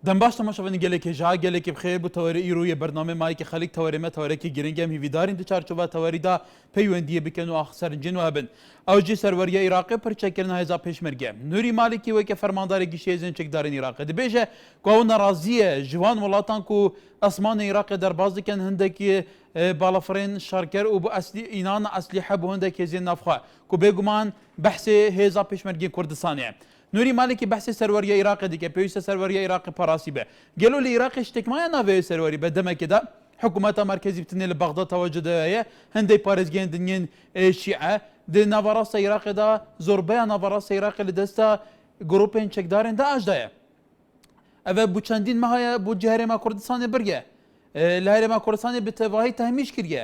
دەم باش تەماشاوانی گەلێکی ژا گەلێکی بخێر بوو تەوەری ئیرۆیە بەرنامە مایکی خەلیک تەوەرێمە تەوەرێکی گرنگەم هیویدارین دوچارچۆبە تەوەریدا پەیوەندیە بکەن و سەرنجین و هەبن ئەوجی سەروەریە عێراقی پرچەکردن هێزا پێشمەرگە نوری مالکی وەکە فەرماندارێکی شێزن چێکدارین عێراقی دەبێژە کواو نەڕازیە جوان وڵاتان و ئەسمانی عێراقی دەرباز دکەن هەندێکی باڵەفرێن شارکەر و بۆ ئەسلی ئینانە ئەسلیحە بۆ هەندێک هێزیە نافخوا و بێگومان بەحسێ هێزا پێشمەرگی کوردستانیە نوری مالکی بحثی سەروەریە عێراقی دیکە پێویستە سەروەریە عێراقی پاراسی بێ گەلۆ لە عێراقی شتێکمایە ناوێ سەروەری بە دەمێکدا حکوومەتە مرکزی بتنێ لە بەغدا تەوەجودەیە هەندێک پارێزگەیاندنیان شیعە دێ ناوەڕاستە عێراقیدا زۆربەیان ناوەڕاستە عێراقی لە دەستە گروپên çekdarên داعشدایە ئەvê بوو چەندین مەهەیە بۆ جە هەرێما کوردستانی برگە لە هەرێما کوردستانی bi tevahî tehmîş kiriye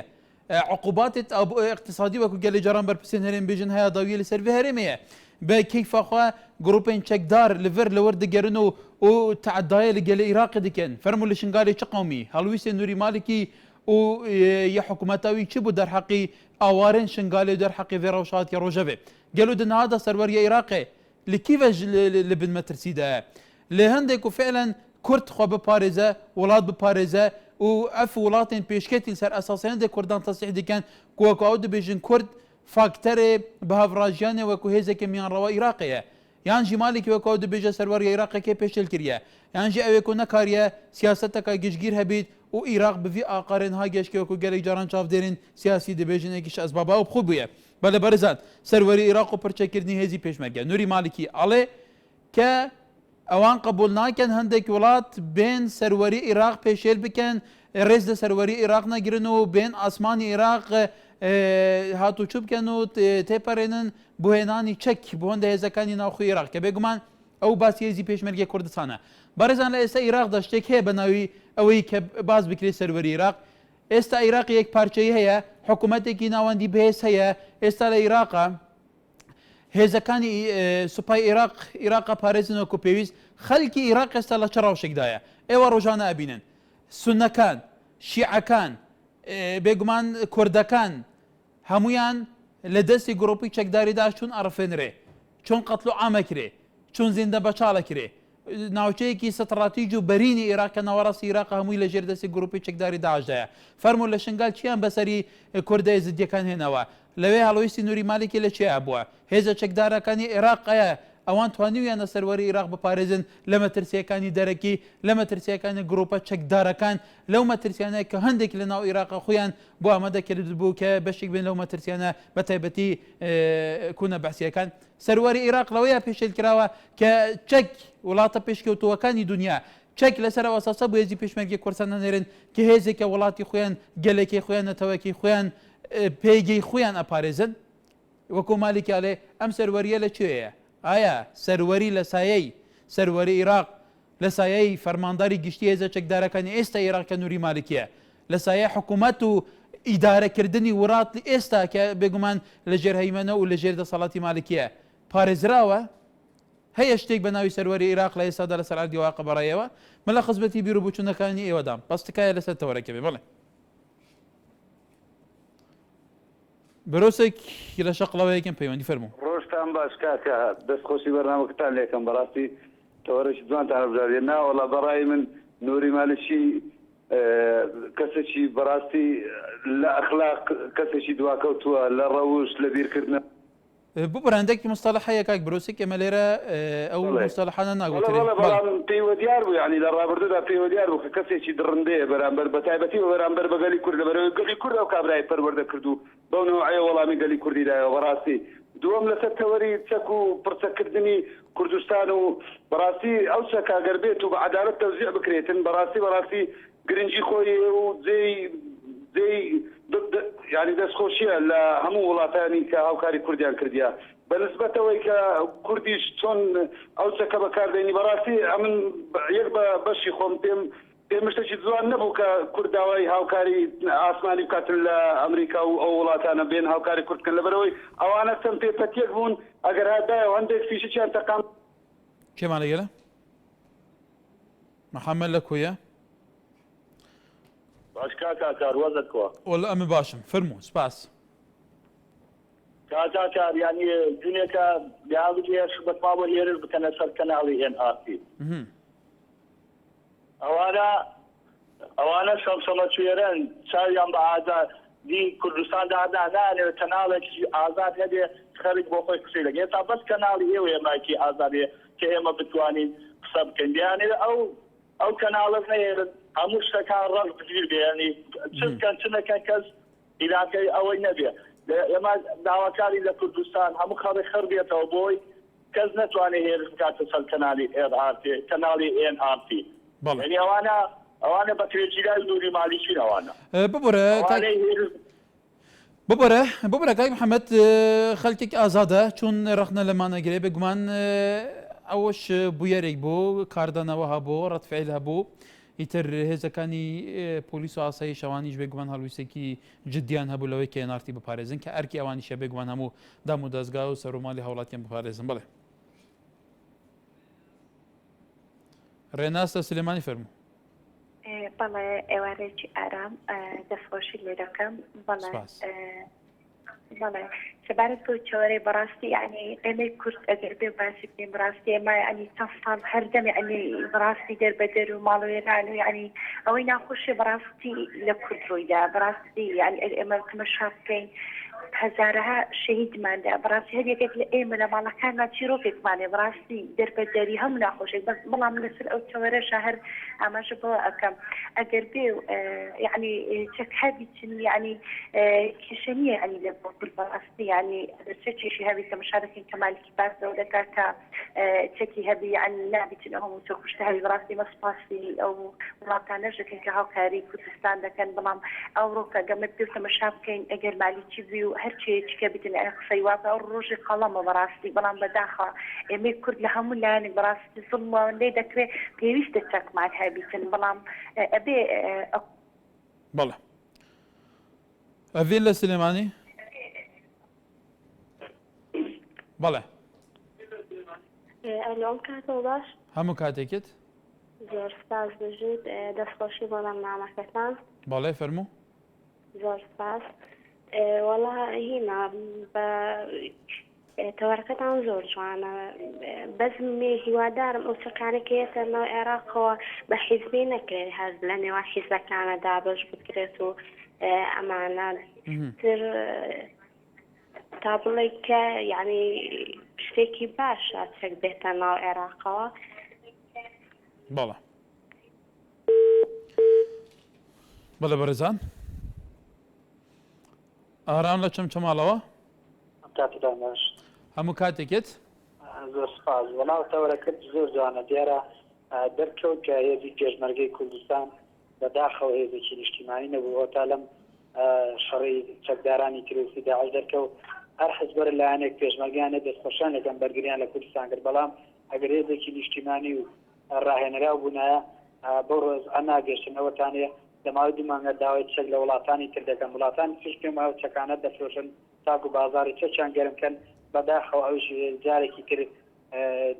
عقوباتê اقتصادî wekû gelê caran berpirsên herêm bêjin heya dawiyê li ser vê herêmê ye bi keyfa xwe grupên çekdar li vir li wir digerin û teedayê li gelê Iraqê dikin fermû li şingalê çi qewmî helwîstê Nurî Malikî û ya hikûmeta wî çi bû derheqî awarên şingalê derheqî vê rewşatiya rojevê gelo di niha da serweriya Iraqê li kî ve li bin metirsî de li hindê ku fi'len Kurd xwe biparêze welat biparêze û ev welatên pêşketîn ser esasê hindê Kurdan tesîh dikin ku wekû ew dibêjin Kurd fakterê bi hevrajiyanê wekû hêzekê miyanrewa Iraqê ye yan jî Malikî wekû ew dibêje serweriya Iraqekê pêşêl kiriye yan jî ew ê ku nekariye siyaseteka giştgîr hebît û Iraq bi vî aqarên ha geşkê wekû gelek caran çavdêrên siyasî dibêjin êkî ji ezbaba ew xwe bûye bele berizan serwerî Iraq û pirçekirinî hêzî pêşmerge Nurî Malikî alê ke ئەوان قبول ناکەن هەندێک وڵات بێن سەروەری عێراق پێشێل بکەن ڕێز لە سەروەری عێراق نەگرن و بێن ئاسمانی عێراق هاتوچوو بکەن و تێپەڕێنن بۆ هێنانی چەک بۆ هەندە هێزەکانی ناوخۆی عێراق کە بێگومان ئەو باسی هێزی پێشمەرگی کوردستانە بەڕێزان لە ئێستا عێراقدا شتێک هەیە بە ناوی ئەوەی کە باز بکرێت سەروەری عێراق ئێستا عێراق یەک پارچەی هەیە حکوومەتێکی ناوەندی بەهێز هەیە ئێستا لە عێراقا هێزەکانی سوپای عێراقا پارێزن وەکو پێویست خەڵکی عێراق ئێستا لە چ ڕەوشێکدایە ئێوە ڕۆژانە ئەبینن سونەکان شیعەکان بێگومان کوردەکان هەمویان لە دەستی گرۆپی چەکداریدا چون ئەڕفێنرێ چۆن قەتڵ و عامە کرێ چۆن زیندە بەچاڵە کرێ ناوچەیەکی ستراتیج و بەرینی عێراق کە ناوەڕاستی عێراق هەمووی لە ژێر دەستی گرۆپی چەکداری داعشدایە فەرموو لە شنگال چیان بەسەری کوردە زیدیەکان هێنەوە لەوێ هەڵویستی نوری مالکی لە چیا بووە هێزە چەکدارەکانی عێراقەیە ئەوان توانیویانە سەروەری عێراق بپارێزن لە مەترسیەکانی دەرەکی لە مەترسیەکانی گرۆپە چەکدارەکان لەو مەترسیانەیە کە هەندێک لە ناو عێراقە خۆیان بۆ ئامادەکرد بوو کە بەشێک بێن لەو مەترسیانە بە تایبەتی کوونە بەحسیەکان سەروەری عێراق لەوەیە پێشێل کراوە کە چەک وڵاتە پێشکەوتووەکانی دنیا چەک لەسەر ئەوەساسە بۆ هێزی پێشمەرگی کوردستان نەنێرن کە هێزێکە وڵاتی خۆیان گەلێکی خۆیان نەتەوەکی خۆیان پێیگەی خۆیان ئەپارێزن وەکو مالیکیاڵێ ئەم سەروەریە لە کوێیە ئایا سەروەری لە سایەی سەروەری عێراق لە سایەی فەرمانداری گشتی هێزە چەکدارەکانی ئێستا عێراق کە نوری مالکیە لە سایە حکوومەت و ئیدارەکردنی وڵات ئێستا کە بێگومان لە ژێر هەیمەنە و لە ژێر دەسەڵاتی مالکیە پارێزراوە هەیە شتێک بە ناوی سەروەری عێراق لە ئێستادا لە سەر دیواقە بەڕایەوە مەلا خزمەتی بیر و بچوونەکانی ئێوەدام پستکایە لەسەر تەوەرەکە بێ بڵێ برۆسێک لە شەقڵەوەیەکم پەیوەندی فەرموو ڕۆژتان باش کاکە دەستخۆشی بەرنامەکەتان لێکم بەڕاستی تەوەرەشی جوانتان هەبژاردێ ناوەڵا بەڕای من نوری مالشی کەسێکی بەڕاستی لە ئەخلاق کەسێکی دواکەوتووە لە ڕەوش لە بیرکردنە بۆ بەرهەندێکی مستەڵەحەیە کاک برۆسێک ئێمە لێرە ئەو مستەڵەحانە ناگوترێن بەڵام پێیوە دیار بوو یعنی لە ڕابردوودا پێیوە دیار بوو کە کەسێکی دڕندەیە بەرامبەر بە تایبەتی و بەرامبەر بە گەلی کورد لەبەرەوەی گەلی کورد ئەو کابرای پەروەردە کردو بەو نەوعەیە وەڵامی گەلی کوردیدایەوە بەڕاستی دووەم لەسەر تەوەری چەک و پرسەکردنی کوردستان و بەڕاستی ئەو چەکە ئەگەر بێت و بە عەدالەت تەوزیع بکرێتن بەڕاستی گرنگی خۆی و جێی یعنی دەستخۆشیە لە هەموو وڵاتانی کە هاوکاری کوردیان کردیا بەنسبەتەوەی کە کوردیش چۆن ئەو چەکە بەکاردێنی بەڕاستی ئەمن یەک بە بەشی خۆم پێم شتێکی جوان نەبوو کە کورداوای هاوکاری ئاسمانی بکاتن لە ئەمریکا و ئەو وڵاتانە بێن هاوکاری کوردکەن لەبەرەوەی ئەوانە چەند پێپەتیەک بوون ئەگەر هاتدایەوە هەندێک فیشیان تەقام کێمان لەگەلە محەممەد لە کوێیە باش کاکار وەزت کۆ وەڵا ئەمە باشم فەرموو سپاس کاکار یعنی جونێکە یاڵێش بەتماوە لێرش بکەنە سەر کەناڵی NRT ئەوانە شەمشەمە کوێرن چاویان بە ئازاد دی کوردستان دادانانێت کەناڵێکی ئازاد هەبێ خەرج بۆ خۆی قسەی لەگە تا بەس کەناڵی ئێوە ئێماکی ئازادێ کە ئێمە بتوانین قسە بکەین دیانێ ئەو کەناڵت نەیێرن هەموو شتەکان ڕەش بگیر بێنی چکەن چ نەکەن کەس عیلاکەی ئەوەی نەبێ ئێمە داواکاری لە کوردستان هەموو خەڵی خەر بێتەوە بۆی کەس نەتوانێت هێرش بکاتە سەر کەناڵی کەناڵی NRT یعنی ئەوانە بە کرێجیرای دووری مالیشین ئەوانە ببرە کاک محەممەد خەڵکێک ئازادە چون ڕخنە لەمانەگرێ بگومان ئەوەش بویەرێک بوو کاردانەوە هەبوو ڕەتفعیل هەبوو ئیتر هێزەکانی پۆلیس و ئاسایی شەوانیش بێگومان هەڵویستێکی جدیان هەبوو لەوەی کە NRT بپارێزن کە ئەرکی ئەوانیشە بێگومان هەموو دام و دەستگا و سەرۆمالی هەوڵاتیان بپارێزن بڵێ ڕێناستە سلێمانی فەرموو بەڵێ ئێوارێکی ئارام دەستخۆشی لێ دەکەم بەڵێ سەبارەت بۆ چۆرەی بەڕاستی یعنی ئێمەی کورد ئەگەر بێ باسی بکەین بڕاستی ئێمە ینی چەند ساڵ هەردەم ینی بڕاستی دەربەدەر و ماڵوێران و ینی ئەوەی ناخۆشی بەڕاستی لە کورد ڕوویدا بەڕاستی ینی ئێمە تەماشا بکەین هەزارەها شەهیدماندا بەڕاستی هەرێکێک لە ئێمە لە ماڵەکانمان چیرۆکێکمانێ بەڕاستی دەربەدەری هەموو ناخۆشێک بەڵام لەسەر ئەو چۆرەشە هەر ئاماژە بۆ ئەەکەم ئەگەر بێ یعنی چەک هەبیچن یعنی کێشە نییە ینی لە بۆ بەڕاستی ینی چێکیشی هەبی کە مشارەکەین کەمالێکی باسەوە دەکات کە چەکی هەبی ینی نابیچن هەموو چۆ خوشتە هەبی بەڕاستی مەسپاسی ئەو وڵاتانەژەکەن کە هاوکاری کوردستان دەکەن بەڵام ئەوڕۆکە گەمە پێ تەماشا بکەین ئەگەر مالیکی بی و هەرچێکە بتن قسەی وابە ئەو ڕۆژی قەڵەمە بەڕاستی بەڵام بەداخە ئێمەی کورد لە هەموو لایەنێک بەڕاستی زڵمەوەندەی دەکرێت پێویستە چەکمان هەبیتن بەڵام ئەبێ بەڵێ ئەڤین لە سلێمانی بەڵێ ئەلۆم کاتەوە باش هەموو کاتێکت زۆر سپاس بژیت دەستخۆشی بۆڵام نامەکەتان بەڵێ فەرموو زۆر سپاس وەڵا هینا بە تەوەرەکەتان زۆر جوانە بەزمێ هیوادارم ئەو چەکانێکێتەوە عێراقەوە بە حیزبی نەکرێت هەز لە نێوە حیزەکانەدا بەش بکرێت و ئەمانە تر تا بڵێ کە یعنی شتێکی باشە چەک بێتە ناو عێراقەوە بەڵێ بەڵێ بەڕێزان ئارام لە چەمچەماڵەوە کاتتان باش هەموو کاتێکت زۆر سپاس وەڵاو تەوەرەکەت زۆر جوانە دیارە دەرکەوت کە هێزی پێشمەرگەی کوردستان بەداخەوە هێزێکی نیشتیمانی نەبووە تا لەم شەڕی چەکدارانی تروسی داعش دەرکەوت هەر حزبەر لایەنێک پێشمەرگیانە دەستخۆشان لەگەم بەرگریان لە کوردستان کرد بەڵام ئەگەر هێزێکی نیشتیمانی و ڕاهێنراو بوونایە بۆ ڕۆژ ئەناگەشتن ئەوەتانێ لەماوەی دوو مانگە داوای چەک لە وڵاتانی تر دەکەن وڵاتانی ترش پێم وایە چەکانە دەفرۆشن تاکو بازاری چەکیان گەرمکەن بەداخەوە ئەوش جارێکی تر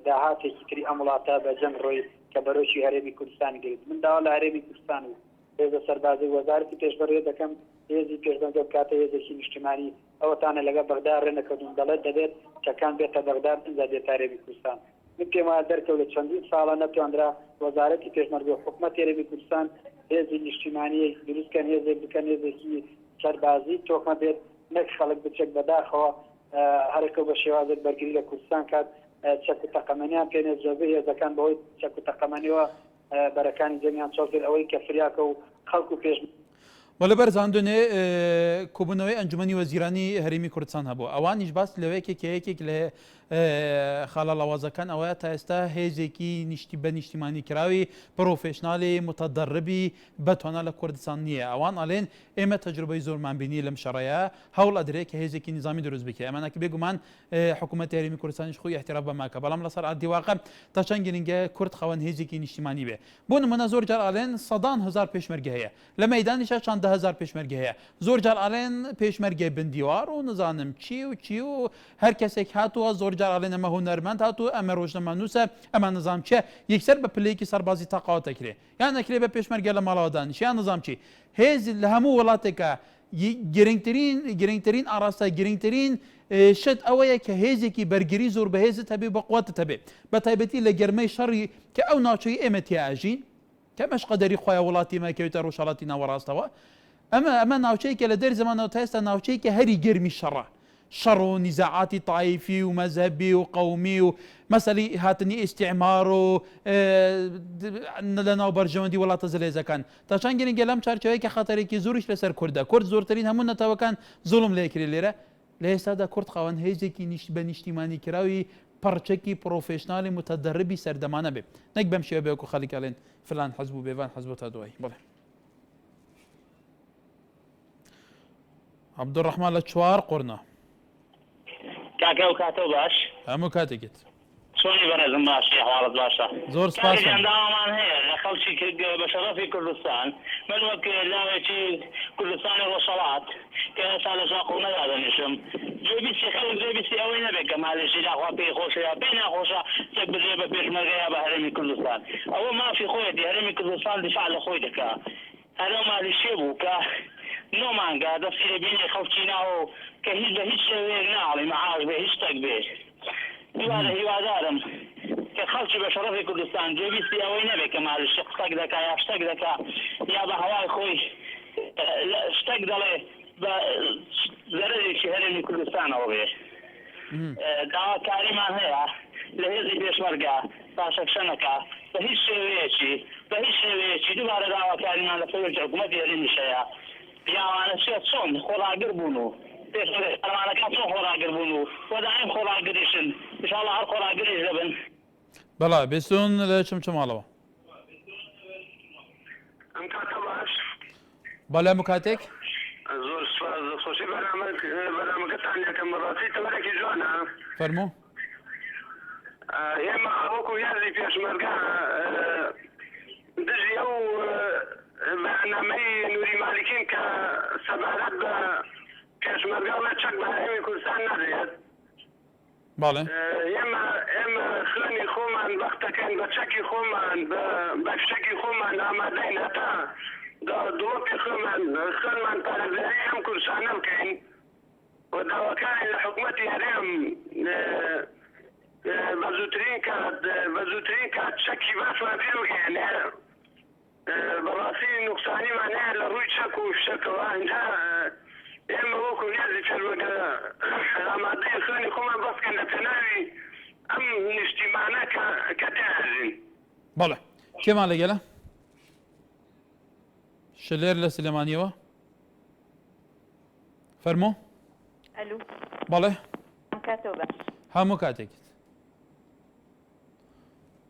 داهاتێکی تری ئەم وڵاتە بە جەنگ ڕۆی کە بەرۆشی هەرێمی کوردستان گرت من داوا لە هەرێمی کوردستان و هێزە سەربازی وەزارەتی پێشبڕێ دەکەم هێزی پێشبەرگە بکاتە هێزێکی نیشتیمانی ئەوەتانە لەگە بەغدا ڕێنەکەدون دەڵێت دەبێت چەکان بێتە بەغدا بنجا دێتە هەرێمی کوردستان من پێم وایە دەرکەوت لە چەندین ساڵە نەتوانرا وەزارەتی پێشمەرگە و حکوومەت هەرێمی کوردستان هێزی نیشتیمانی دروستکەن هێزێک بکەن هێزێکی سەربازی تۆکمە بێت نەک خەڵک بچێک بەداخەوە هەرێکە بە شێوازێک بەرگری لە کوردستان کات چەک و تەقەمەنیان پێنێ زۆربەی هێزەکان بەهۆی چەک و تەقەمەنیەوە بەرەکانی جەمیان چۆڵ کرد ئەوەی کە فریاکە و خەڵک و پێش وەلە بەرزان دوێنێ کۆبوونەوەی ئەنجومەنی وەزیرانی هەرێمی کوردستان هەبوو ئەوانیش باس لەوەیەکێک یەکێک لە خاڵە لەوازەکان ئەوەیە تا ئێستا هێزێکی بە نیشتیمانی کراوی پرۆفێشنالی متەدەڕبی بەتوانە لە کوردستان نییە ئەوان ئەڵێن ئێمە تەجروبەی زۆرمان بینی لەم شەڕەیە هەوڵ ئەدرێت کە هێزێکی نظامی دروست بکە ئەمانەکە بێگومان حکوومەتی هەرێمی کوردستانیش خۆی احترام بەماکە بەڵام لەسەر عادی واقع تا چەند گرنگە کورد خەوەن هێزێکی نیشتیمانی بێ بۆ نمونە زۆر جار ئەڵێن سەدان هزار پێشمەرگە هەیە لە مەیدانیشە چەند هزار پێشمەرگە هەیە زۆر جار ئەڵێن پێشمەرگە بندیوار و نزانم چی و هەر کەسێک هاتووە زۆر جار ئەڵێن ئەمە هونەرمەند هاتوو ئەمە ڕۆژنەمانووسە ئەمە نظام چیە یەکسەر بە پلەیەکی سەربازی تاقاوت دەکرێ یان نەکرێ بە پێشمەرگە لە ماڵەوە دانیش یان نظام چی هێز لە هەموو وڵاتێکە گرنگترین ئاراستە گرنگترین شت ئەوەیە کە هێزێکی بەرگری زۆر بە هێزت هەبێ بە قووەتت هەبێ بە تایبەتی لە گەرمەی شەڕی کە ئەو ناوچەی ئێمە تیاژین کەمەش قەدەری خۆیان وڵاتی ماکەوێتە ڕۆژهەڵاتی ناوەڕاستەوە ئەمە ناوچەیەکە لە دەر زمانەوە تا ئێستا ناوچەیەکە هەری گەرمی شەڕە شەڕ و نیزاعاتی تایفی و مەذهبی و قەومی و مەسەلی هاتنی ئیستیعمار و لە ناو بەرژەوەندی وڵاتە زلێزەکان تا چەند گرنگە لەم چارچەوەیە کە خەتەرێکی زۆریش لەسەر کوردە کورد زۆرترین هەموو نەتەوەکان زوڵم لێکرێ لێرە لە ئێستادا کورد خاوەن هێزێکی بە نیشتیمانی کراوی پەرچەکی پرۆفێشنالی متەدەربی سەردەمانە بێ نەک بەم شێوە بێ وەکو خەڵکەڵێن فلان حەزب و بێوان حەزب تا دوای بڵێ عەبدوڕەحمان لە چوار قورنا کاکە و کاتە باش هەموو کاتێکت چۆنی بەڕێزم باشی حواڵت باشە زۆر سپاس داوامان هەیە لە خەڵکی بە شەرەفی کوردستان من وەک لاوێکی کوردستانی ڕۆژهەڵات کە ئێستا لە ژاقۆنەدا دەنیشم جێبیستی خەڵک جێبیستی ئەوەی نەبێت کە ماڵێشی داخوا پێی خۆشە یا پێی ناخۆشە چەک بدرێ بە پێشمەرگە یا بە هەرێمی کوردستان ئەوە مافی خۆیەتی هەرێمی کوردستان دیفاع لە خۆی دەکات هەرە مالی شێ بوو کە نۆ مانگە دەستی لە بینی خەڵکی ناوە کە هیچ بە هیچ شێوەیەک ناڵی مەعاش بێ هیچ شتێک بێ هیوادارم کە خەڵکی بە شەرەفی کوردستان جێبیستی ئەوەی نەبێت کە مالی شتێک دەکا یا شتێک دەکا یا بە هەوای خۆی شتێک دەڵێ بە زەرەرێکی هەرێمی کوردستانەوە بێ داواکاریمان هەیە لە هێزی پێشمەرگە پاشەکشەنەکە بە هیچ شێوەیەکی دووبارە داواکاریمان لە پەیوەندی حکوومەتی هەرێمیشەیە پیاوانە چۆن خۆڵاگر بوون و پێشمەرگەکان چۆن خۆڵاگر بوون و وەدایم خۆڵاگریشن ئینشاڵڵا هەر خۆڵاگریش دەبن بەڵا بێستون لە چمچماڵەوە ئەم کاتە باش بەڵێ هەموو کاتێک زۆر خۆشی بەرنامەکەتان یەکەم ڕاستی تەوەرێکی جوانە فەرموو ئێمە وەکو یازی پێشمەرگە دژی ئەو بەنامەی نووری مالکین کە سەبارەت بە پێشمەرگە و چەک بە هەرێمی کوردستان نەدرێت بەڵێ ئێمە خوێنی خۆمان بەختەکەن بە چەکی خۆمان بە شتێکی خۆمان ئامادەین هەتا دۆپی خوێنمان پارێزەری ئەم کوردستانە بکەین و داواکاری لە حکوومەتی هەرێم بەزووترین کات چەکی باشمان پێ بگەێنێ بەڕاستی نوقسانیمان هەیە لە ڕووی چەک و شتەکەوە ئەنجا ئێمە وەکو یازی پێشمەرگە ئامادەی خوێنی خۆمان بەسکەن لە پێناوی ئەم نیشتیمانە کە تێهێژین بەڵێ کێمان لەگەلە شلێر لە سلێمانیەوە فەرموو ئەلو بەڵێ کاتەوە باش هەموو کاتێکت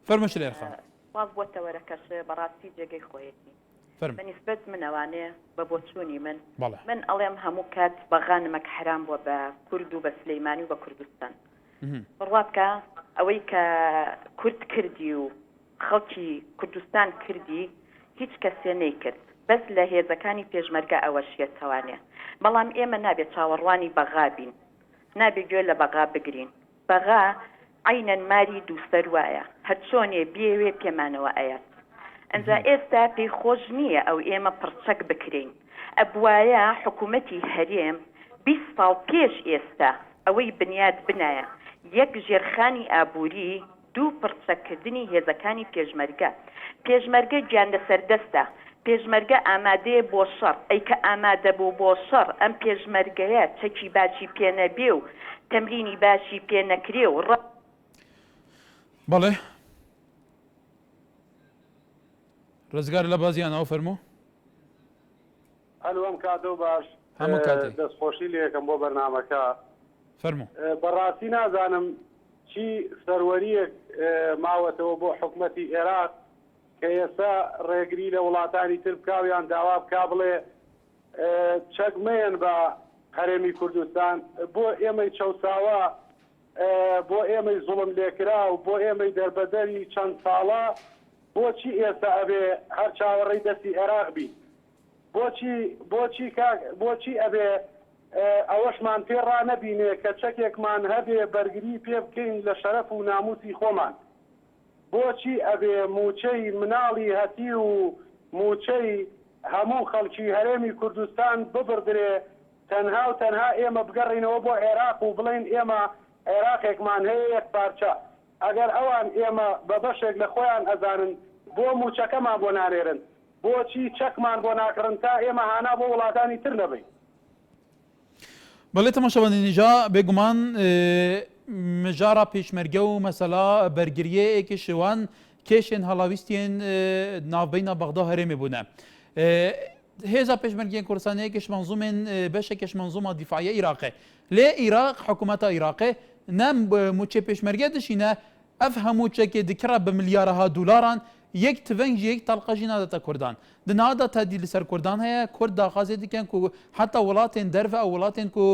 فەرموو شلێر خان واز بۆتە وەرەکەش بەڕاستی جێگەی خۆیەتی فەرموو بەنسبەت منەوانەیە بە بۆچوونی بەڵێ من ئەڵێم هەموو کات بەغانمەک حرام بووە بە کورد و بە سلەیمانی و بە کوردستان بڕواتکە ئەوەی کە کورد کردی و خەڵکی کوردستان کردی هیچ کەسێ نەیکرد بەس لە هێزەکانی پێشمەرگە ئەوە شێتەوانێ بەڵام ئێمە نابێت چاوەڕوانی بەغا بین نابێت گوێ لە بەغا بگرین بەغا عینەن ماری دووسەر وایە هەر چۆنێ بێوێ پێمانەوە ئەیات ئەنجا ئێستا پێی خۆش نییە ئەو ئێمە پڕچەک بکرین ئەبوایە حکوومەتی هەرێم 20 ساڵ پێش ئێستا ئەوەی بنیاد بنایە یەک ژێرخانی ئابووری دوو پڕچەکردنی هێزەکانی پێشمەرگە گیان لەسەر دەستە پێشمەرگە ئامادەیە بۆ شەڕ ئەی کە ئامادە بوو بۆ شەڕ ئەم پێشمەرگەیە چەکی باشی پێ نەبێ و تەمرینی باشی پێ نەکرێ و بەڵێ ڕزگار لە بازیانەوە فەرموو هەلوەم کاتە و باش هەموو کاتێک دەستخۆشی لێ یەکەم بۆ بەرنامەکە فەرموو بەڕاستی نازانم چی سەروەریەک ماوەتەوە بۆ حکوومەتی عێراق کە ئێستا ڕێگری لە وڵاتانی تر بکاویان داوا بکا بڵێ چەک مەیەن بە هەرێمی کوردستان بۆ ئێمەی چەوساوە بۆ ئێمەی زوڵم لێکرا و بۆ ئێمەی دەربەدەری چەند ساڵە بۆچی ئێستا ئەبێ هەر چاوەڕێی دەستی عێراق بی بۆچی ئەبێ ئەوەشمان پێڕا نەبینێ کە چەکێکمان هەبێ بەرگری پێ بکەین لە شەرەف و ناموسی خۆمان بۆچی ئەبێ موچەی مناڵی هەتی و موچەی هەموو خەڵکی هەرێمی کوردستان ببردرێ تەنها و تەنها ئێمە بگەڕینەوە بۆ عێراق و بڵین ئێمە عێراقێکمان هەیە یەک پارچە ئەگەر ئەوان ئێمە بە بەشێک لە خۆیان ئەزانن بۆ موچەکەمان بۆ نانێرن بۆچی چەکمان بۆ ناکڕن تا ئێمە هانا بۆ وڵاتانی تر نەبین. بەڵێ تەماشاوانینجا بێگومان مژارە پێشمەرگە و مەسەلا بەرگریەیەکی شێوان کێشێن هەڵاویستیان ناوبەینە بەغدا هەرێمی بوونە. هێزا پێشمەرگیان کوردستانەیەکیش منزومێن بەشێکیش منزومە دیفاعیە عێراقێ. لێ عێراق حکوومەتە عێراقێ نەم موچێ پێشمەرگە دشینە ئەف هەموو چەکێ دکرا بە ملیارەها دولاران یەک تڤنگ یەک تەڵقەژی نادەتە کوردان. دنادا تهدید لەسەر کوردان هەیە کورد داخوازێ دیکەن و حتا وڵاتێن دەرڤە ئەو وڵاتێن و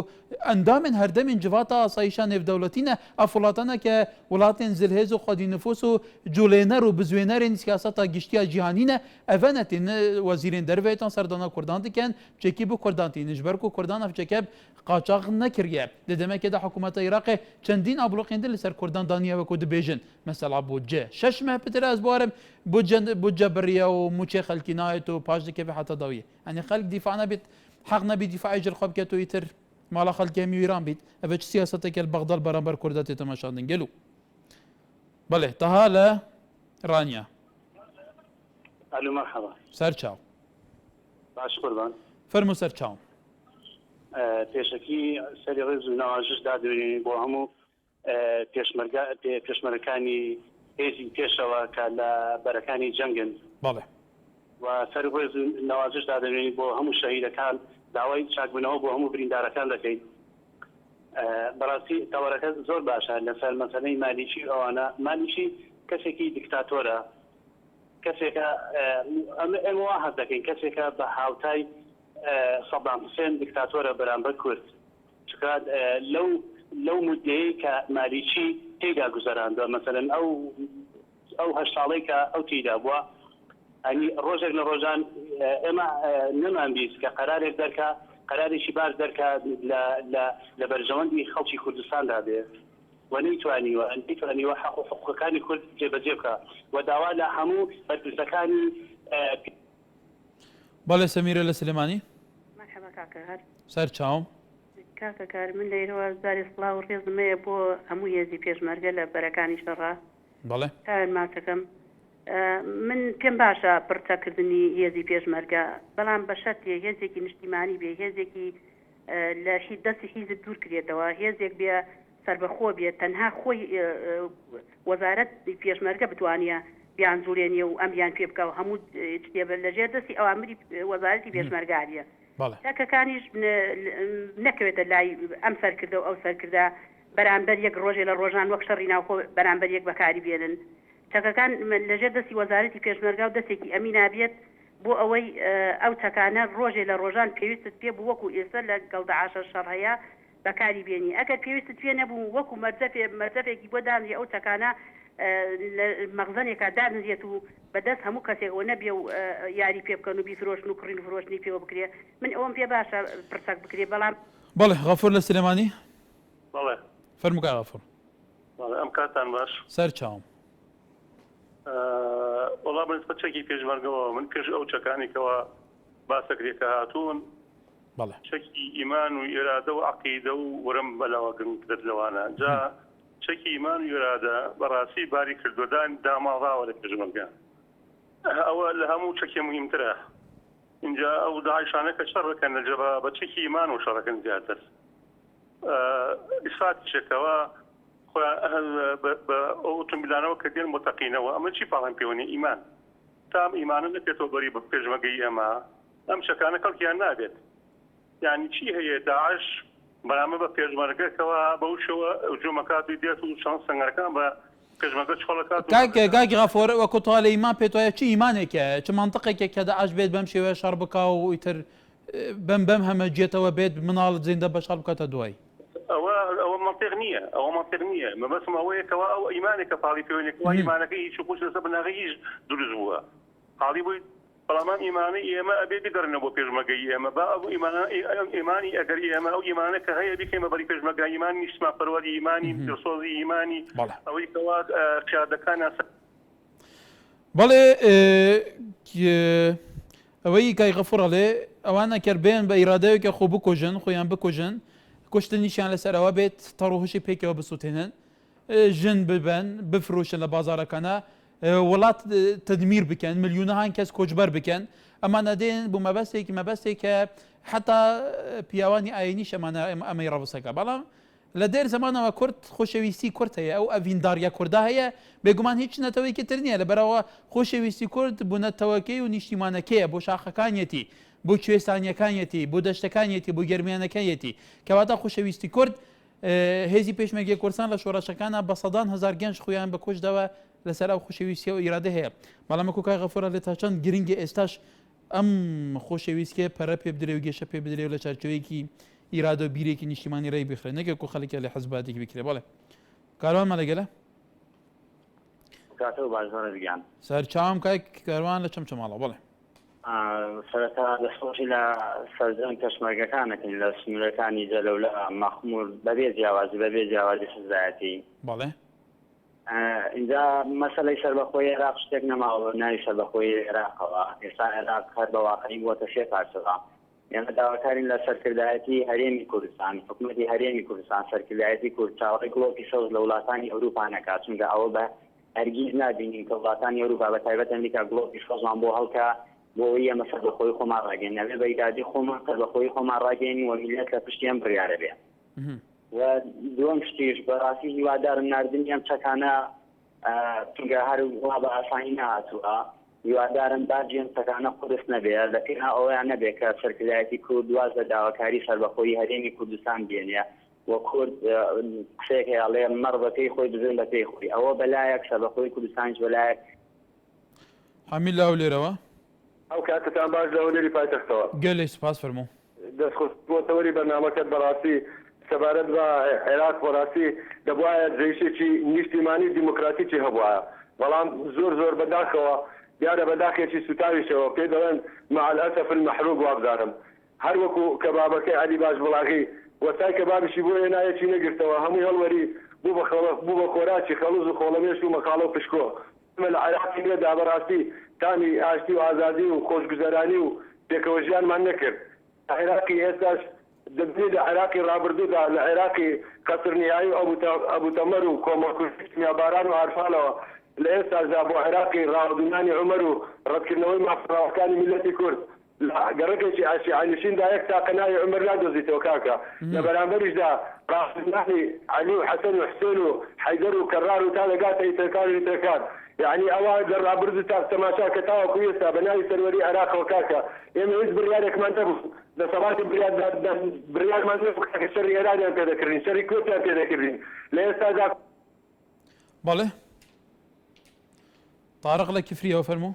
ئەندامên هەردەمên civata asayişa nêvdewletî ne ev welateneke welatên zilhêz û xwedî nüfus û culêner û bizwênerên siyaseta giştiya cîhanî ne ev netîn wezîrên dervê tan serdana Kurdan dikin çekî bi Kurdan tînin ji ber ku Kurdan ev çekeb qaçax nekiriye. Di demekê de hikûmeta Iraqê çendîn ablûqên din li ser Kurdan daniye wekû dibêjin. Mesela budce 6 meh pitir ez barim budce biriye û mûçê xelkî nayet û paş dikeve heta dawiyê. Yani xelk dîfa nebît حق نبي دفاعي جل خب كتو يتر مالا خلق يمي ويران بيت أفش سياستك البغداد برامبر كردات تماشادن قالوا بله تهالا رانيا الو مرحبا سر چاو باش قربان فرمو سر چاو پێشەکی سەری ڕێز و ناواژش دادوێنین بۆ هەموو پێشمەرەکانی هێزی پێشەوە کە لە بەرەکانی جەنگن بەڵێ و سەر ڕێز و ناوازش دادوێنین بۆ هەموو شەهیدەکان داوای چاکبوونەوە بۆ هەموو بریندارەکان دەکەین. بەڕاستی تەوەرەکە زۆر باشە لەسەر مەسەلەی مالیشی ئەوانە مالیشی کەسێکی دیکتاتۆرە کەسێکە ئێمە وا هەست دەکەین کەسێکە بە هاوتای سەدام حوسێن دیکتاتۆرە بەرامبەر کورد چکە لەو مودەیە کە مالیچی تێدا گوزەراندووە مەسەلەن ئەو هەشت ساڵەی کە ئەو تێدا بووە ئەنی ڕۆژێک لە ڕۆژان ئێمە نەمان بیست کە قەرارێک دەرکا قەرارێکی باش دەرکا لە بەرژەوەندی خەڵکی کوردستاندا بێ و نەیتوانیوە حەق و حقوقەکانی کورد جێبەجێ بکە و داوا لە هەموو بەرپرسەکانی بەڵێ سەمیرە لە سلێمانی مرحبا کاکە هەر سەر چاوم کاکە کار من لەیرەوە زاری سڵاو و ڕێزمەیە بۆ هەموو هێزی پێشمەرگە لە بەرەکانی شەڕا بەڵێ تا ماسەکەم من پێم باشە پرچەکردنی هێزی پێشمەرگە بەڵام بە شەرتێ هێزێکی نیشتیمانی بێ هێزێکی لە دەستی حیزب دوور کرێتەوە هێزێک بێ سربەخۆ بێت تەنها خۆی وەزارەت پێشمەرگە بتوانە بیانزورێنیە و ئەمیان پێ بکە و هەموو شتێبە لەژێر دەستی ئەوامری وەزارەتی پێشمەرگاریە تاکەکانیش نەکەوێتە لای ئەم سەرکردە و ئەو سەرکردە بەرامبەر یەک ڕۆژێ لە ڕۆژان وەک شەڕی ناوخۆ بەرامبەر یەک بەکاری بێنن چەکەکان لەژێر دەستی وەزارەتی پێشمەرگا و دەستێکی ئەمینابێت بۆ ئەوەی ئەو چەکانە ڕۆژێ لە ڕۆژان پێویستت پێ بوو وەکو ئێستا لە گەڵدەعاشە شەڕ هەیە بەکاری بێنی ئەگەر پێویستت پێ نەبوو وەکو مەرجەفێکی بۆ دانێ ئەو چەکانە مەغزنێکا دانزیێت و بەدەست هەموو کەسێکەوە نەبێ و یاری پێ بکەن و بیفرۆشن و کڕین فرۆشتنی پێوە بکرێ من ئەوم پێ باشە پرسەک بکرێ بەڵام بەڵێ غەفور لە سلێمانی بەڵێ فەرموو کاک غەفور ئەم کاتان باش سەر چاوم وەڵام من چەکی پێشمەرگەوە من پێش ئەو چەکانێکەوە باسەکرێکە هاتوون بەڵێ چەکی ئیمان و ئێرادە و عەقیدە و وەرم بەلاوە گرنگتر لەوانە جا چەکی ئیمان و ئێرادە بەڕاستی باری کردوەدان داماڵاوە لە پێشمەرگە ئەوە لە هەموو چەکی مهمترە اینجا ئەو داعیشانەکە شەڕەکەن لەجەبا بە چەکی ئیمان و شەڕەکەن زیاتر ئیسفاتی چێکەوە خۆیان بە ئەو ئۆتۆمبیلانەوە کە دێن متەقینەوە ئەمە چی پاڵیان پێوەنی ئیمان تام ئیمانە نەکرێتەوە بەری بە پێشمەرگەی ئێمە ئەم شەکانە کەڵکیان نابێت یعنی چی هەیە داعش بەرامە بە پێشمەرگەکەوە بەو شەوە جۆمەکاتی دێت و چەند سەنگەرەکان بە پێشمەرگە چۆڵەکات گاگی غەفۆر وەکو تۆ لە ئیمان پێت وایە چی ئیمانێکە چ مانتەقێکە کە داعش بێت بەم شێوەیە شەڕ بکا و ئیتر بەم هەمەجێتەوە بێت مناڵت زیندە بە شەڕ بکاتە دوای ئەوە منطق نییە ئەوە منطق نییە مەبەسم ئەوەیەکەوە ئەو ئیمانێکە پاڵی پێوەنێکەوە ئیمانەکەی هیچ پشت لەسەر بناغی هیچ دروست بووە حاڵی بووی بەڵام ئیمانی ئێمە ئەبێ بگەڕنەوە بۆ پێشمەرگەی ئێمە با ئەو ئیمانی ئەگەر ئێمە ئەو ئیمانە کە هەیە بکەمە بەری پێشمەرگە ئیمانی نیشتما پەروەری ئیمانی پێسۆزی ئیمانی ئەوەی کەوا قیادەکانە بەڵێ ئەوەی کای غەفوڕە لێ ئەوانە کردبێن بە ئیرادەیەکە خۆ بکۆژن خۆیان بکۆژن کوشتنیشیان لەسەرەوە بێت تەڕۆهشی پێکەوە بسووتێنن ژن ببن بفرۆشن لە بازارەکانە وڵات تدمیر بکەن ملیونەهان کەس کۆچبەر بکەن ئەمانە دێن بوو مەبەستێک کە حتا پیاوانی ئاینیش ئەمەی ڕەوسەکە بەڵام لە دێر زمانەوە کورد خۆشەویستی کورد هەیە ئەو ئەڤینداریە کووردا هەیە بێگومان هیچ نەتەوەیکی تر نییە لەبەرەوە خۆشەویستی کورد بوونەتەوەکەی و نیشتیمانەکەیە بۆ شاخەکانیەتی بۆ کوێستانیەکانیەتی بۆ دەشتەکانیەتی بۆ گەرمیانەکەیەتی کەواتە خۆشەویستی کورد هێزی پێشمەرگەی کوردستان لە شۆڕەشەکانە بە سەدان هەزار گەنج خۆیان بە کۆشدەوە لەسەر ئەو خۆشەویستی و ئیرادە هەیە بەڵام کۆکای غەفورە لێ تا چەند گرنگی ئێستاش ئەم خۆشەویستکە پەرە پێ بدرێ و گەشە پێ بدرێ و لە چارچەوەیەکی ئیرادە و بیرێکی نیشتیمانی ڕێی بخرێن نەکە خەڵکە لە حەزباتێکی بکرێ بەڵێ کاروانمان لەگەلە گیان سەرچاوم کای کاروان لە چەم ماڵە بڵێ سەرەتا دەستخۆشی لە سەرجەم پێشمەرگەکانەکەین لە سنوورەکانی جەلەولە مەخمور بەبێ جیاوازی حزبایەتی بەڵێ اینجا مەسەلەی سەربەخۆی عێراق شتێک نەماوە ناوی سەربەخۆی عێراقەوە ئێستا عێراق هەر بە واقعی بووەتە سێ پارچەوە ئێمە داواکارین لە سەرکردایەتی هەرێمی کوردستان حکوومەتی هەرێمی کوردستان سەرکردایەتی کورد چاوەڕێی گڵۆپی سەوز لە وڵاتانی ئەوروپا نەکات چونکە ئەوە بە هەرگیز نابینین کە وڵاتانی ئەوروپا بە تایبەت ئەمریکا گڵۆپی سەوزان بۆ هەڵکە بۆ ئەوەی ئەمە سەربەخۆی خۆمان ڕاگەین نەبێ بە ئیرادی خۆمان سەربەخۆی خۆمان ڕاگەین و میلەت لە پشتی ئەم بڕیارە بێ و دووەم شتیش بەڕاستی هیوادارم ناردنی ئەم چەکانە چونکە هەروە بە ئاسانی نهاتووە هیوادارم باجی ئەم چەکانە قورس نەبێ لە پێنا ئەوەیان نەبێت کە سەرکردایەتی کورد واز لە داواکاری سەربەخۆیی هەرێمی کوردستان بێنێ و کورد قسەیەک هەیەڵێ مەڕ بەپێی خۆی بزن بەپێی خۆی ئەوە بەلایەک سەربەخۆی کوردستانیش بەلایەک حەمیل لاو لێرەوە ئەو کاتتان باش لە هەولێری پایتەختەوە گەلێ سپاس فەرموو دەستخست بۆتەوەری بەرنامەکەت بەڕاستی سەبارەت بە عێراق بەڕاستی دەبوایە جێشێکی نیشتیمانی دیموکراتیکی هەبوایە بەڵام زۆر بەداخەوە دیارە بەداخێکی سوتاویشەوە پێ دەڵێن مع الأسف المحروق وابزارم هەر وەکو کەبابەکەی عەلی باش بڵاغی وەسای کەبابیشی بۆ هێنایەکی نەگرتەوە هەمووی هەڵوەری بوو بە خۆراکی خەڵوز و خۆڵەمێش و مەخاڵە و پشکۆ لە عێراقی نوێدا بەڕاستی تامی ئاشتی و ئازادی و خۆشگوزەرانی و پێکەوە ژیانمان نەکرد عێراقی ئێستاش دەبێت لە عێراقی ڕابردوودا لە عێراقی قەسرنیایی و ئەبوتەمەر و کۆمەڵکردنیا باران و عارفانەوە لە ئێستاشدا بۆ عێراقی ڕاودونانی عومەر و ڕەتکردنەوەی مافراوەکانی میلەتی کورد گەڕەکێکی ئاشیعانیشیندا یەک تاقە ناوی عومەر نادۆزیتەوە کاکە لە بەرامبەریشدا ڕاودونانی عەلی و حەسەن و حسێن و حەیدەر و کەرار و تا لەگاتە ئیترەکان و ئیترەکان يعني ئەوە لە ڕابردوو تا تەماشا کە تاوەکو ئێستا بە ناوی سەروەری عێراقەوە کاکە ئێمە هیچ بڕیارێکمان نەبوو لە سەباتی بڕیارمان نەبوو شەڕی ئێرانیان پێ دەکردین شەڕی کوردیان پێ دەکردین لە ئێستادا بەڵێ طارق لە کفریەوە فەرموو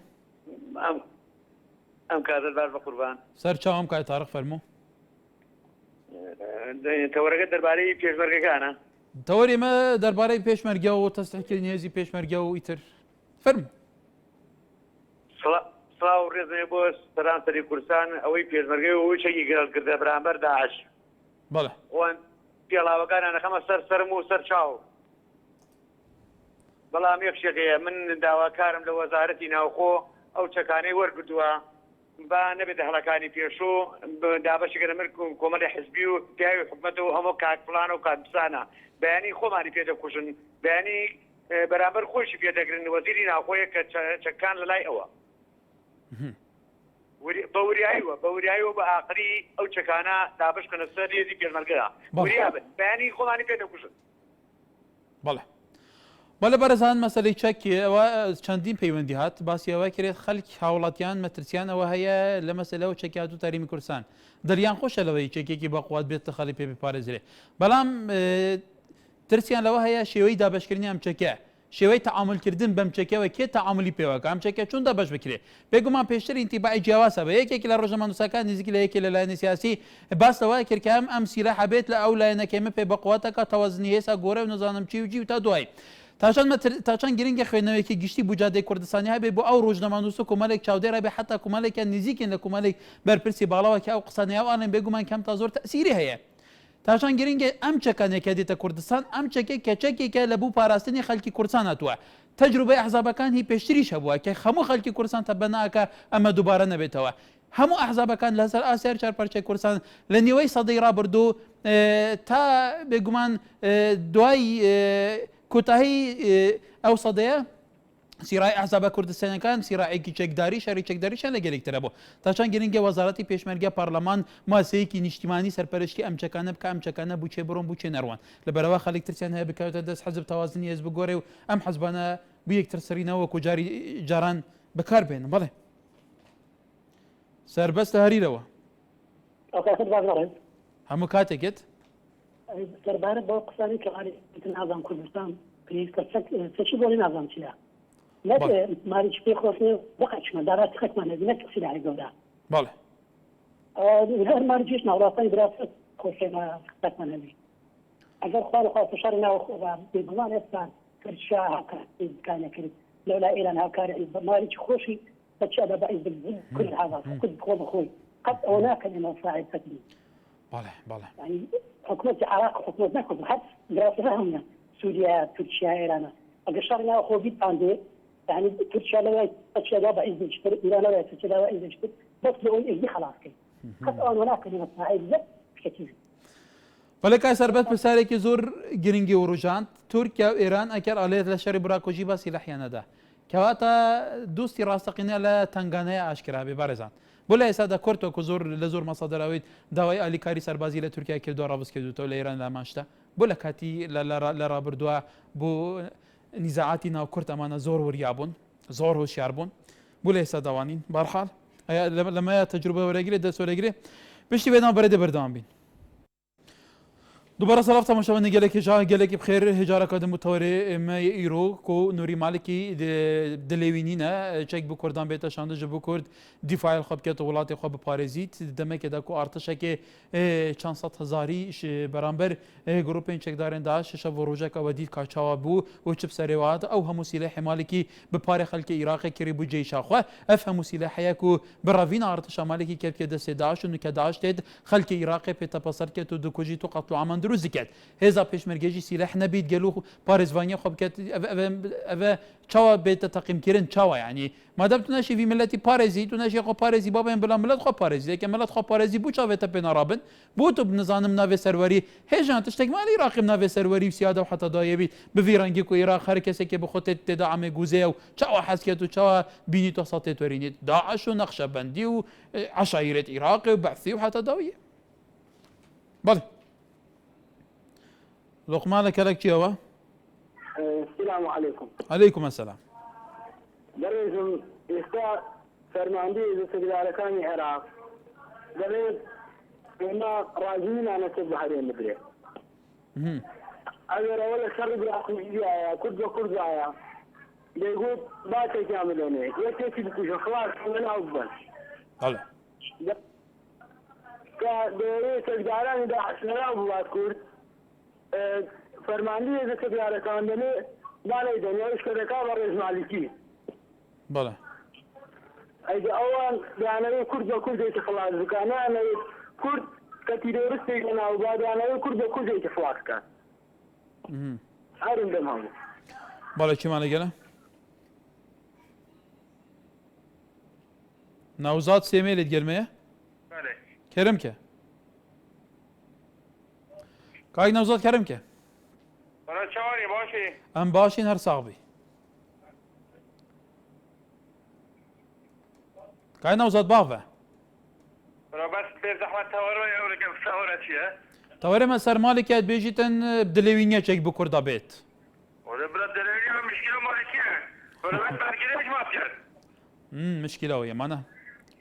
ئەم کاتت باش بە قوربان سەرچاوم کای تارق فەرموو تەوەرەکە دەربارەی پێشمەرگەکانە تەوەری ئێمە دەربارەی پێشمەرگە و تەستیحکردنی هێزی پێشمەرگە و ئیتر فەرموو سڵاو ڕێزمێ بۆ سەرانسەری کوردستان ئەوەی پێشمەرگەی و چەکی گەڵکردە بەرامبەر داعش بەڵێ ئەوان پێڵاوەکانیان خەمە سەرم و سەر چاو بەڵام یەک شتێکەیە من داواکارم لە وەزارەتی ناوخۆ ئەو چەکانەی وەرگتووە با نەبێت هەڵەکانی پێشۆ دابەشەکە لەمر کۆمەڵی حزبی و پیاوی حکومەت و هەموو کاکفلان و کاتبسانە بەیانی خۆمانی پێدەکوژن بەیانی بەرامبەر خۆشی پێدەگرن وەزیری ناوخۆیە کە چەکان لە لای ئەوە بە وریاییوە بە ئاخری ئەو چەکانە دابشکەنە سەر هێزی پێشمەرگەدا وریا بن بەیانی خۆمانی پێدەکوژن بەڵێ بەڵێ بەرەزان مەسەلەی چەکی ئەوە چەندین پەیوەندی هات باسی ئەوە کرێت خەڵک هاوڵاتیان مەترسیان ئەوە هەیە لە مەسەلەوە چەکی هاتوو تاریمی کوردستان دەریان خۆشە لەوەی چەکێکی بەقوات بێت خەڵی پێ بپارێزرێ بەڵام ترسیان لەوە هەیە شێوەی دابشکردنی ئەم چەکە شێوەی تەعاملکردن بەم چەکەوە کێ تەعاملی پێوەکە ئەم چەکە چون دەبەش بکرێ بێگومان پێشتر ئینتیباعی جیاوازە بە یەکێکی لە ڕۆژنامە نووسەکان نزیکی لە یەکێ لە لایەنی سیاسی باسەوە کرد کە ئەم سیلاح بێت لە ئەو لایەنەکەمە پێ بەقواتەکە تەوازنی هێسا گۆرە و نەزانم چی و جی و تا دوای تاچەند گرنگە خوێندنەوەیەکی گشتی بوجادەی کوردستانی هەبێ بۆ ئەو ڕۆژنامە نووسە کۆمەڵێک چاودێرە بێ حتا کۆمەڵێکیان نزیکن لە کۆمەڵێک بەرپرسی باڵاوە کە ئەو قسانەیە ئاڵێن بێگومان کەم تا زۆر تەسیری هەیە تاچەند گرنگە ئەم چەکانێکە دێتە کوردستان ئەم چەکێک کە چەکێکە لە بوو پاراستنی خەڵکی کوردستان هاتووە تەجروبەی ئەحزابەکان هی پێشتریش هەبووە کە هەموو خەڵکی کوردستان تەبەناکە ئەمە دووبارە نەبێتەوە هەموو ئەحزابەکان لەسەر ئاسیار چارپەرچەی کوردستان لە نێوەی سەدەی ڕابردوو تا بێگومان دوای کۆتایی ئەو سەدەیە سیرای ئەحزابە کوردستانەکان سیراعێکی چێکداری شەری چێکداریشان لە گەلێکترە بوو تاچان گرنگە وەزارەتی پێشمەرگە پارلەمان ماسەیەکی نیشتیمانی سەرپەرشتی ئەم چەکانە بکە ئەم چەکانە بچێ بڕۆن بچێ نەڕوان لەبەرەوە خەڵک ترسیان هەیە بکەوتە دەست حەزب تەوازنی هێز بگۆڕێ و ئەم حەزبانە بە یەکتر سەرینەوە و جاران بەکار بێنن بەڵێ سەربەستە هەریرەوە هەموو کاتێکت سەربارە بەو قسانی کە نازان کوردستان پێویستە بۆی نازان چیە ماریچ پێ خۆشێ بقەچمە داراتی خەکمان هەبی نەک سیلاحی گەورە بەڵێ هەر ماریچیش ناوڵاتانی براسە خۆشێمە خەکمان هەبی ئەگەر خوا لەخوا شاری ناوە بێگومان ئێستا کرشا هاکاری بکانە کرد لەولا ئێران هاکاری ماریچ خۆشی بەچیادە بەعیز کورد هاوا کورد خۆ بخۆی قەت ئەوە ناکەن ئێمە ساعد سەکری بەڵێ حکومەتی عراق حکومەت نەکرد هەر براسە هەمونە سووریا تورکیا ئێرانە ئەگەر شاری ناوە خۆ بیتاندێ يعني تركيا لا تشجع بعيد يشتر إيران لا تشجع بعيد يشتر بس لو يجي خلاص كي قد أنا ولا كلمة عيد كتير بەڵێ سەربەت پرسیارێکی زۆر گرنگی و ڕژاند تورکیا و ئێران ئەکەر ئەڵێت لە شەری براکۆژی باسی لەحیانەدا کەواتە دوستی ڕاستەقینە لە تنگانەیە ئاشکرا بێ بەڕێزان بۆ لە ئێستا دەکۆرتەوە زۆر لە زۆر مەسەدەراویت داوای ئالیکاری سەربازی لە تورکیا کردووە ڕابستکردوتەوە لە ئێران لاماشتە بۆ لە کاتی لە ڕابردووە بۆ نزاعاتی ناو کورد ئەمانە زۆر وریابوون زۆر هۆشیار بوون بۆ لە ئێستا داوانین بەرحاڵ لەمەیە تەجروبە وەرەگرێت دەست وەرەگرێ پشتی بێنەوە بەرەدە بەردەوام بین دووبارە سەلاف تەماشاوەندە gelekî bixêr hêjareka di mutwarê me îro ku Nurî Malikî dilêwînîne çek bi Kurdan bête şandin ji bo Kurd dîfayê xwe bike welatê xwe biparêzît demekê de ku artişekê çand sed hezarî ji beramber grupên çekdarên Daeş şev rojeka wedî ka çawa bû û çi serê wat ew hemû sîlehê Malikî bi parê xelkê Iraqê kirî bû cêşa xwe ev hemû sîleheye ku bi ravîna artişa Malikî kevke destê Daeş û nûke Daeş tê xelkê Iraqê pêtepeser ket û dikujît û qetl û aman دروست کرد هێزا پێشمەرگەیەکی سیلح نەبیت گەلو پارێزوانیە خۆ بکات ئەوە چاوە بێتە تەقیمکردن چاوە یعنی مادام تو نەشێوی ملەتی پارێزی تو نەشێ خۆ پارێزی بابێن بەڵام ملەت خۆ پارێزی دەکە ملەت خۆ پارێزی بوو چاوێتە پێناڕابن بۆ تو بنزانم ناوێ سەروەری هێژان تشتێکمانی عراقیم ناوێ سەروەری و سیادە و حەتەدایەوی بڤی ڕەنگی و عێراق هەر کەسێکی بخۆتێت تێدا ئەمێ گوزەیە و چاوە حەزکێت و چاوە بینی تۆ سەڵ تێتوەرینێت داعش و نەخشەبەندی و عەشایرەت عێراقی و بەعثی و حەتەداویە بەڵێ لقمان لەکەلێک چیەوە؟ السلام عليكم. عليكم السلام. دەڕێژم ئێستا فەرماندەی دەسەگرارەکانی عێراق دەڵێت ئێمە ڕاجینانەکرد بە هەرێم بدرێت. ئەگەر ئەوە لە شەڕی براکوژیایە کورد بە کوردایە دەیگوت باتێکیان بدەنێ یەکێکی بکوژە خلاص لەناو ببەن. بەڵێ. کە دەوەرەیە سەگدارانی داعش لەناو بڵات کورد فەرماندەی دەسەگرارەکان دەنێ ماڵی دەنیاویش کەدەکا بە ڕێژمالیکی. بەڵێ. ئەیدە ئەوان دانەوەی کورد بە کوردێکی خلاص بکات نانەوێت کورد کە تیرۆریستێک لەناو با دانەوەی کورد بە کوردێکی خلاص بکات. هەرم دەم هەموو. بەڵێ چیمان لەگەڵە؟ ناوزاد سێمێ لێت گەرمەیە؟ کەرم کە. کاک نەوزاد کەرم کە. چاوانی باشی؟ ئەم باشین هەر ساغبی. کاک نەوزاد باڤە. بەس بێ زەحمەت تەوەرە ئەوەکە سەوەرە چییە؟ تەوەرەمە سەرمالێکات بێژیتن دلێوینیەکێک بە کووردا بێت. ولا برا دلێوینیە مشکلە مالکیە. ولا بس بەرگرێش ماف کرد. مشکلەوە یەمانە.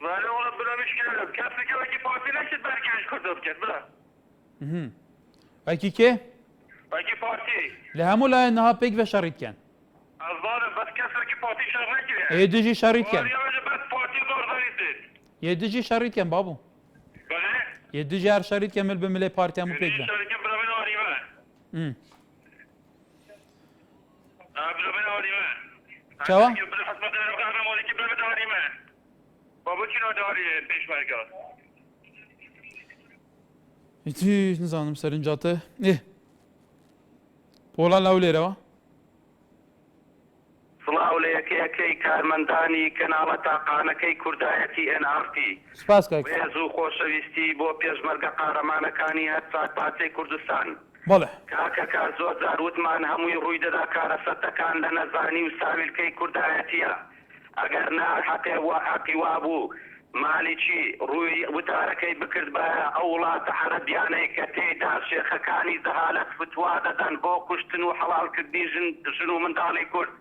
ولا ولا برا مشکلە کەسێکە وەکی پارتی نەشت بەرگرێش کوردە بکرد برا. وەکی کێ؟ وەکی پارتی. لە هەموو لایەنەها پێک بە شەڕیتکەن. ئەزانم بەس کەسێکی پارتی شەڕ نەکرێ. ئێدژی شەڕیتکەن. بەس پارتی زۆر زەریت. ئێدژی شەڕیتکەن بابوو. بەڵێ؟ ئێدژی هەر شەڕیتکەن مل بملێ پارتی هەموو پێک بە. شەڕیتکەن برا بێنە وەریمە. برا بێنە وەریمە. چاوە؟ برا حەسمە دەرەکانە مالکی برا بێنە وەریمە. بابا چی ناداری پێشمەرگە؟ هیچ نزانم سەرنجاتە پۆڵان لەو لێرەوە سڵاو لە یەکەیەکەی کارمەندانی کەناڵە تاقانەکەی کوردایەتی NRT سپاس کاک وێز و خۆشەویستی بۆ پێشمەرگە قارەمانەکانی هەر سات پارچەی کوردستان بەڵێ کاکە کار زۆر جار وتمان هەمووی ڕووی دەدا کارە سەتەکان لە نەزانی و ساویلکەی کوردایەتیە ئەگەر ناحەقێ حەقی وابوو مالیکی ڕووی وتارەکەی بکرد بە ئەو وڵاتە حەرەبیانەی کە تێیدا شێخەکانی دەهالەت فتوا دەدەن بۆ کوشتن و حەڵالکردنی ژن و منداڵی کورد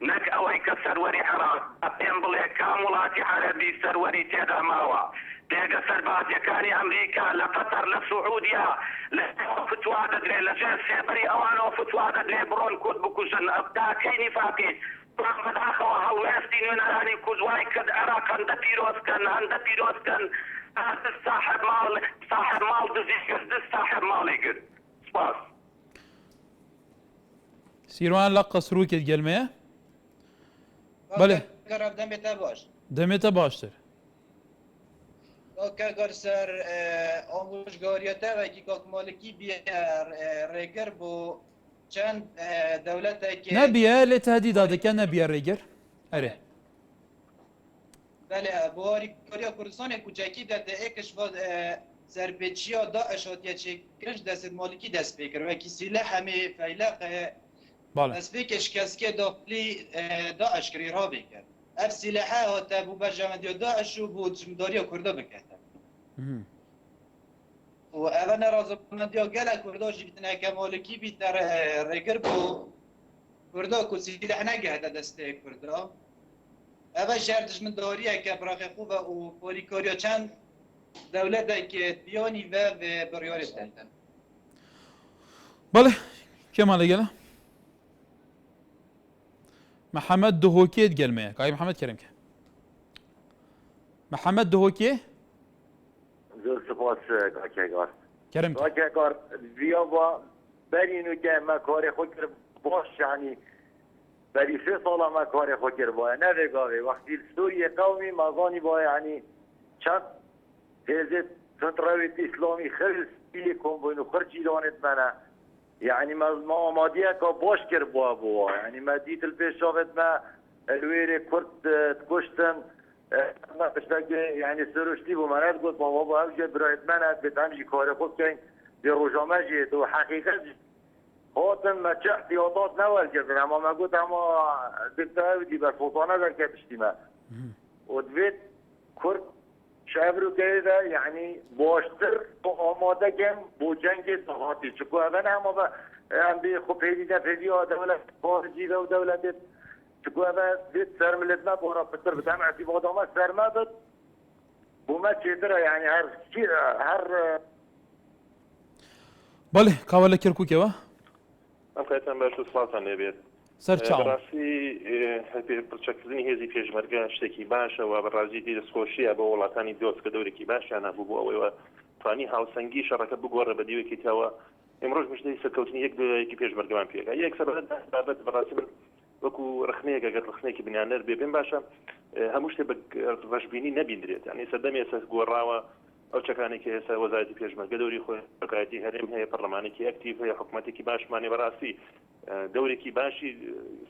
نەک ئەوەی کە سەروەری عێراق پێم بڵێ کام وڵاتی عەرەبی سەروەری تێدا ماوە دێگە سەربازیەکانی ئەمریکا لە قەتەر لە سوعودیا لە فتوا دەدرێت لەژێر سێبەری ئەوانەوە فتوا دەدرێت بڕۆن کورد بکوژن ئەبداکەی نیفاقی بەداخەوە هەڵوێستی نوێنەرانی کوزوای کرد عێراق هەندە پیرۆزکەن هەندە پیرۆزکەن صاحب ماڵ دزی کرد صاحب ماڵی کرد سپاس سیروان لە قەسرووکت گەلمەیە بەڵێ دەمێتە باش دەمێتە باشتر کە گەرسەر ئۆمژگۆریەتەوەکی کۆکمۆلکی ڕێگر بوو چەند دەولەتێکی نەبیە لێ تهدیدا دەکە نەبیە ڕێگر ئەرێ بەێ بۆواری کۆریا کوردستانی کوچەکی دەدە ئێکش بۆ سەرپێچیە داعشۆتیەچێکرش دەست مۆلکی دەست پێکردوەکی سیلە هەمێ فەیلق دەستپێکش کەسکێ دۆپلی داعشکری ڕابێ کرد ئەف سیلەحە هاتە بوو بەرژەمەندی و داعش و بوو جمدۆریە کوردە بکاتە و ئەوە نەڕازەمەندی گەلە کوردۆژی بتنەکە مۆلکی بیتە ڕێگر بوو کوردۆ و سیلەح نەگەهدە دەستەیە کوردە ئەوە ژار دژمندۆریە کە براقی خوبە و پۆلی کۆریۆ چەند دەولەتێکی بیۆنی بە بڕیۆری دەدەن بەڵێ کێمان لەگەڵە محەممەد دهۆکێت گەلمەیە کاکی محەممەد کەرمکە محەممەد دهۆکێ زۆر سپاس کاکێگار کەرم کاکێگار بیا بە بەرین و کە مە کارێ خۆ کرد باش یعنی بەری سێ ساڵە مە کارێ خۆ کرد باە نەوێگاوێ وەختی سووریە قەومی مازانی با یعنی چەند هێزێت فتڕەوێت ئیسلامی خرس پیلێ کۆم بووین و خرجی دانێت منە يعني ما آمادیه که باش کرد بوا يعني ما دیت الپیشاوت ما الویره کرد کشتن ما بشتاق يعني سروشتی بو منات گفت بابا همجه برایت منات بيت همجه کار خود کن بی روژامه جید و حقیقت هاتن ما چه احتیاطات نوال کردن اما ما گفت اما دکتر دی بر سلطانه در کتشتی ما و دوید کرد شعبرو که یعنی باشتر تو آماده کن بو جنگ تغاطی چکو اول هم با هم بی خوب پیدیده پیدی ها دولت خارجی و دولت چکو اول دید سرملت ما بورا پتر بدهم اعتباد آمد سرما بد بو ما چیتره یعنی هر بله کاوله کرکوکه و ئەم خێتان باش و سڵاتان لێبێت بەڕاستی پرچەکردنی هێزی پێشمەرگە شتێکی باشەوە بەڕازی دەستخۆشیە بۆ وڵاتانی دۆست کە دەورێکی باشیان هەبوو بۆ ئەوەیەوە توانی هاوسەنگی شەڕەکە بگۆڕە بە دیوێکی تاوە ئێمڕۆژ مشتەی سەرکەوتنی یەک دۆیەکی پێشمەرگەمان پێگا یەک سەبەت بابەت بەڕاستی من وەکو ڕخنەیەک ئەگەر ڕخنەیەکی بنیانەر بێ پێم باشە هەموو شتێ بە ڕەشبینی نەبیندرێت یعنی سەردەمی ئێستا گۆڕاوە ئەو چەکانێکی ئێستا وەزارەتی پێشمەرگە دەوری خۆی بەکایەتی هەرێم هەیە پەرلەمانێکی ئەکتیڤ هەیە حکوومەتێکی باشمانێ بەڕاستی دەورێکی باشی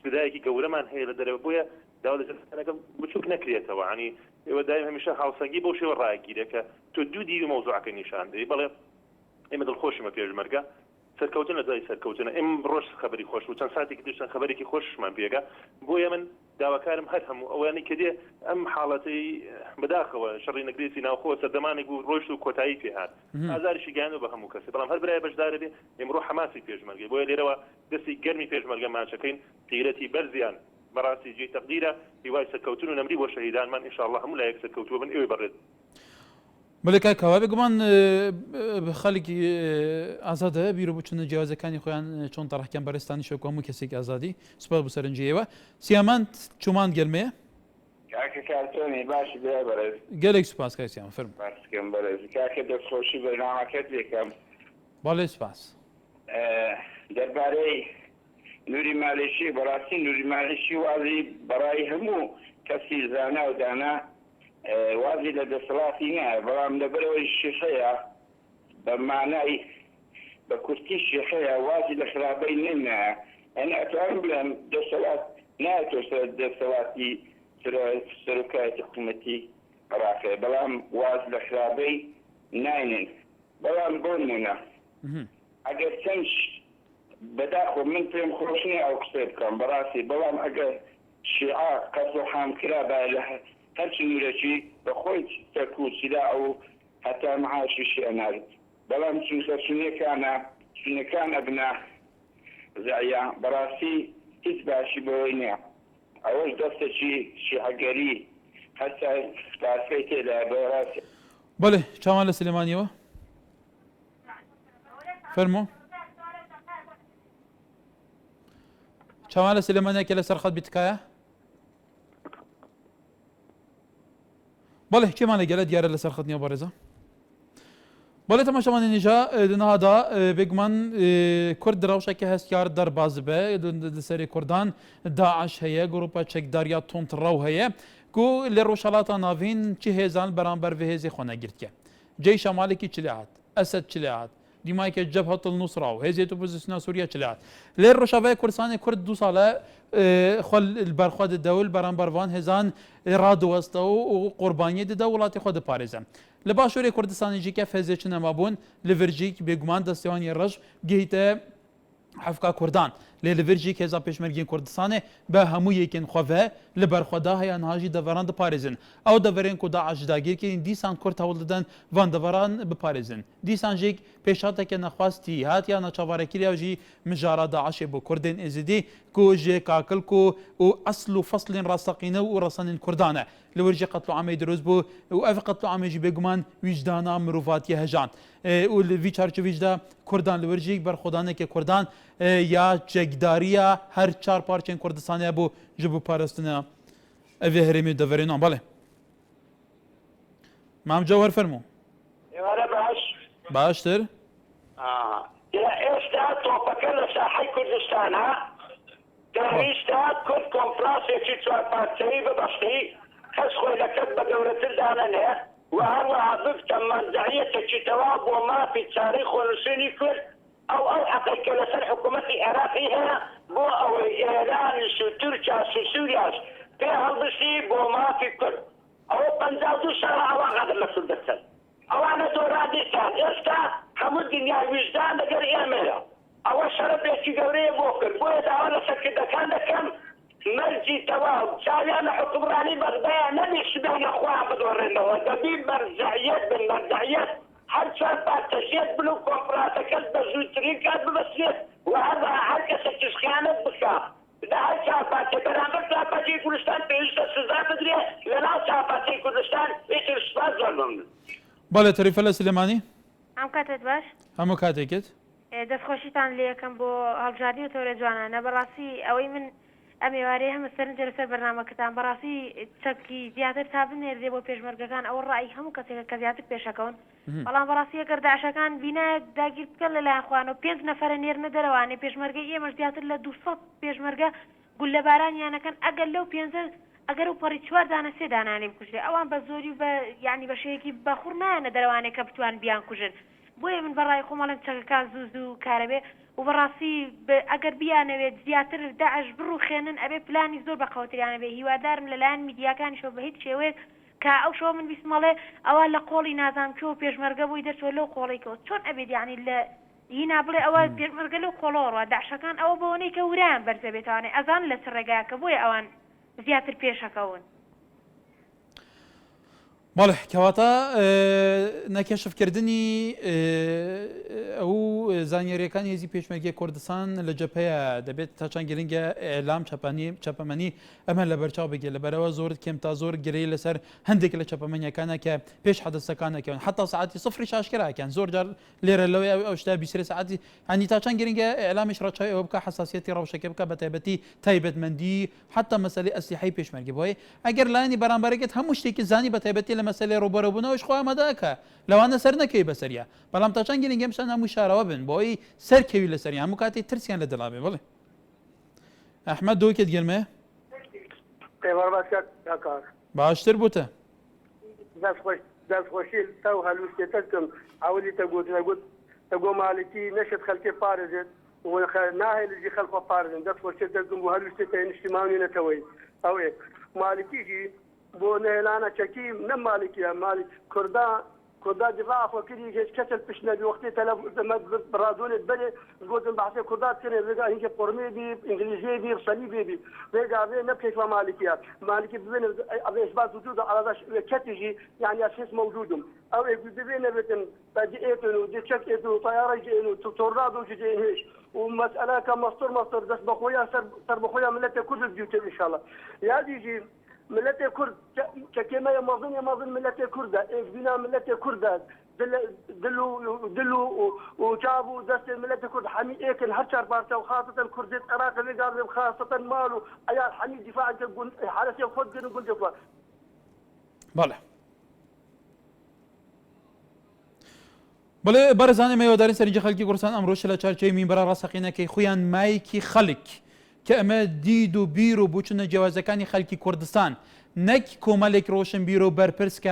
سودایەکی گەورەمان هەیە لە دەرەوە بۆیە داوڵەتەکە بچووک نەکرێتەوە عنی ئێوە دایم هەمیشە هاوسەنگی بەو شێوە ڕایگیرێکە تۆ دوو دیوی مەوزوعەکە نیشان دەی بەڵێ ئێمە دڵخۆشمە پێشمەرگە سەرکەوتن لە دوای سەرکەوتنە ئێم ڕۆژ خەبەری خۆش و چەند ساتێکی دوشتن خەبەرێکی خۆشمان پێگا بۆیە من داواکارم هەر هەموو ئەوانەی کە دێ ئەم حاڵەتەی بەداخەوە شەڕی نەگرێتی ناوخۆ سەردەمانێک بوو ڕۆژ و کۆتایی پێهات ئازاریشی گیانەوە بە هەموو کەسی بەڵام هەر برای بەشدارە بێ ئێمڕۆ حەماسی پێشمەرگەی بۆیە لێرەوە دەستی گەرمی پێشمەرگە ماچەکەین قیرەتی بەرزیان بەڕاستی جێی تەقدیرە هیوای سەرکەوتن و نەمری بۆ شەهیدانمان ئینشاءڵڵا هەموو لایەک سەرکەوتووە بن ئێوەی بەڕێت بەڵێ کاوا بگومان خەڵکی ئازادە بیرۆ بچونە جیازەکانی خۆیان چۆن تەڕەحکەم بەرزستانی شەکو هەموو کەسێک ئازادی سوپاس بۆ سەرنجیەوە سیامان چومان گەلمەیە کاکە کارتۆنی باشی بێ بەرز گەلێک سوپاس کای سیامان فەرمو باسکەم بەرز کاکە دەستخۆشی بەرنامەکەت بێکەم بەڵێ سوپاس دەربارەی نوری مالیشی بەڕاستی نوری مالیشی وازی بەڕای هەموو کەسی زانا و دانا وازی لە دەسەڵاتی نییە بەڵام لەبەرەوەی شێخەیە بە مانای بە کورتی شێخەیە وازی لە خراپەی نەمایە ئەنە ئەتوانم بڵێم دەسەڵات نایەتۆ سەر دەسەڵاتی سەرۆکایەتی حکوومەتی عێراقێ بەڵام واز لە خراپەی ناینن بەڵام بۆ نمونە ئەگەر چەند بەداخۆ من پێم خۆش نییە ئەو قسە بکەم بەڕاستی بەڵام ئەگەر شیعە قەتڵ و حامکرا بە لە هەرچ نورەکی بە خۆی تەکوچیدا ئەو هەتا مەعاشیشی ئەنارد بەڵام چونکە سونەکانە بنا زایە بەڕاستی هیچ باشی بەوەی نییە ئەوەش دەستێکی شیعەگەری هەستا تاسفەی تێدا بەڕاستی. بەڵێ چاوان لە سلێمانیەوە فەرمۆ چاوان لە سلێمانیەکە لەسەر خەت بیتکایە بەڵێ کێمان لەگەلە دیارە لەسەر خەتنیەوە بەڕێزە بەڵێ تەماشاوانی نێژا نەهادا بێگومان کورد ڕەوشێکی هەستیار دەرباز بێ لەسەری کوردان داعش هەیە گروپە چەکداریا تۆنتڕەو هەیە کو لێ ڕۆژهەڵاتە ناوین چی هێزان بەرامبەر بە هێزی خۆ نەگرتکە جێی شەمالێکی چ لێ هات ئەسەد چ لێ هات دیمایکە جەبهەت النوسرا و هێزێت ئۆپۆزیسیۆنە سووریا چ لێ هات لێ ڕۆژاوای کوردستانی کورد 2 ساڵە بەرخوا دەدەول بەرامبەروان هێزان ڕادوەستەوە و قوربانیە دەدا وڵاتی خۆ دەپارێزن لە باشووری کوردستانیژیکە فێزێکی نەمابوون لە ڤێرژیک بێگومان دەستێوانی ڕەش گەیتە حەفکا کوردان لێ لە ڤێرژیک هێزا پێشمەرگین کوردستانێ بە هەموو یەکێن خۆڤە لە بەرخوادا هەیە نهاژی دەڤەران دەپارێزن ئەو دەڤەرێن کو داعش داگیرکردین دیسان کورد هەوڵ دەدەن وان دەڤەران بپارێزن دیسان ژێک پێشاتێکە نەخواستی هاتیان نەچاوارەکیریاژی مژارە داعشێ بۆ کوردên ئێزیدی کو ژێ کاکلک و ئەسل و فەسلین ڕاستەقینە و ڕەسەنین کوردانە لە وەرجی قەتڵ و عامەی دروست بوو و ئەف قەتڵ و عامێژی بێگومان ویجدانا مرۆڤاتی هەژان و لەوی چارچویشدا کوردان لە وەرجیک بەرخۆدانێکی کوردان یا چەکداریە هەر 4 پارچێن کوردستانیا بوو ji bo parastina evê herêmê deverênan bale mam cewher fermo baştir ئێستا تۆپەکە لە ساحەی کوردستانە گەڕیستا کورد کۆنفرانسێکی 4 پارچەیی ببەستی کەس خۆی لەکەت بە گەورەتر دانەنێ و هەروەها بفتە مەرجعیەتێکی تەواو بۆ مافی چارەی خۆنووسینی کورد ئەو حەقێکە لەسەر حکوومەتی عێراقی هەیە بۆ ئەوەی ئێرانیش و تورکیاس و سووریاس پێ هەڵبسی بۆ مافی کورد ئەوە 52 ساڵ ئەوە قەدر لە سوود دەچن ئەوانە دۆرادیکان ئێستا هەموو دنیای ویژدان لەگەر ئێمەیە ئەوە شەرەفێکی گەورەیە بۆ کرد بۆیە داوا لە سەرکردەکان دەکەم مەرجی تەواو چاویان لە حکومڕانی بەغدایە نەبی سبەینە خوا بدۆڕێنەوە دەبی مەرجعیەت بن مەرجعیەت هەر 4 پارچەشێت بن و کۆنفرانسەکەت بە زووترین کات ببەسێت و هەر کەسێکی خیانەت بکە لە هەر 4 پارچە بەرامبەر چاپاتی کوردستان پێویستە سزا بدرێ لەناو چاپاتی کوردستان ئیتر سوپاس زۆر مەمنون بەڵێ تەریفە لە سلێمانی ئەم کاتت باش هەموو کاتێکت دەستخۆشیتان لێ یەکەم بۆ هەڵبژاردنی و تۆرە جوانانە بەڕاستی ئەوەی من ئەم ێوارەیە هەمە سەرنجە لەسەر بەرنامەکەتان بەڕاستی چەکی زیاتر تا بنێردێ بۆ پێشمەرگەکان ئەوە ڕای هەموو کەسێکە کە زیاتر پێشەکەون بەڵام بەڕاستی ئەگەر داعشەکان بینایەک داگیر بکەن لەلایەن خوانەوە 5 نەفەرە نێرنە دەرەوانێ پێشمەرگەی ئێمەش زیاتر لە 200 پێشمەرگە گول لە بارانیانەکەن ئەگەر لەو 5 ئەگەر و پەڕی 4 دانە 3 دانانێ بکوژێ ئەوان بە زۆری و بە یعنی بە شەیەکی بەخوڕ نایەنە دەرەوانێک کە بتوان بیان کوژن بۆیە من بەڕای خۆمەڵم چەکەکان زوو کارەبێ و بەڕاستی ئەگەر بیانەوێت زیاتر داعش بڕوخێنن ئەبێ پلانی زۆر بە قەوتریانە بێ هیوادارم لەلایەن میدیاکانیشەوە بە هیچ شێوەیەک کە ئەو شەوە من بیسمەڵێ ئەوە لە قۆڵی نازانکەوە پێشمەرگە بووی دەچۆ لەو قۆڵێکەوە چۆن ئەبێت یعنی لە هینا بڵێ ئەوە پێشمەرگە لەو قۆڵۆڕە داعشەکان ئەوە بەوەنەی کە ورایان بەرزە بێتوانێ ئەزان لە سەر ڕێگایەکە بۆیە ئەوان زیاتر پێشەکەون بەڵێ کەواتە نەکێشفکردنی ئەو زانیاریەکانی هێزی پێشمەرگی کوردستان لە جەبهەیە دەبێت تا چەند گرنگە ئێلام چەپەمەنی ئەمە لە بەرچاو بگێت لەبەرەوە زۆر کێم تا زۆر گرەی لەسەر هەندێک لە چەپەمەنیەکانە کە پێش حەدەسەکانەکەون حتا ساعتی سفری شاشکراکەن زۆر جار لێرە لەوەی ئەو شتا 20 ساعتی هەنی تا چەند گرنگە ئێلامیش ڕەچاوی ئەوە بکە حساسیەتی ڕەوشەکە بکە بە تایبەتی تایبەتمەندی حتا مەسەلەی ئەسلیحەی پێشمەرگی بۆیە ئەگەر لایەنی بەرامبەرێکت هەموو شتێکی زانی بە تایبەتی لە مەسەلەی ڕوبەرەبوونەوەش خۆ ئامادەکە لەوانە سەر نەکەی بەسەریە بەڵام تا چەند گرنگە ئەمشان هەموو شارەوە بن بۆی سەرکەوی لەسەری هەموو کاتی ترسیان لە دڵابێ بڵێ ئەحمەد دۆکت گەرمێ باشتر بووتە دەستخۆشی تا و هەلووشتێتەکەم ئەولی تەگۆ مالکی نەشت خەلکێ پارێزێت ناهێ لەجی خەلخۆ پارێزن دەستخۆشێت دەکەم بۆ هەلووشتێتە نیشتیمانی نەتەوەی ئەوێ مالکیژی بۆ نێلانە چەکی نە مالکیە مالی کوردان كردا دفاع فكري كسل بشنا بوقت تلف برازون البلد قلت بحث كردات كنا بقى هيك قرمي بي انجليزي بي صليبي بي بقى بين نبكي مالكيه مالكي بين اثبات وجود على كتجي يعني اساس موجود او بين بين بديتو دي تشكيتو طياره جينو تورنادو جينيش ومساله كمصدر دس بخويا سر بخويا ملته كل بيوت ان شاء الله يا ديجي ملت كرد كما يمظن ملت كرد بنا ملت كرد دلوا وجابوا دست ملت كرد حمي ايكن هشر بارتا وخاصه كرديه العراق اللي قال خاصه مالو ايا حمي دفاع تقول حارس يفضل نقول دفاع بله برزانه میواداری سرنج خلکی کوردستان امروز لە چارچەی مینبەرە ڕاستەقینەکەی خۆیان مایکی خەڵک کە ئەمە دید و بیر و بچونە جیاوازەکانی خەڵکی کوردستان نەک کۆمەڵێک ڕۆشن بیر و بەرپرس کە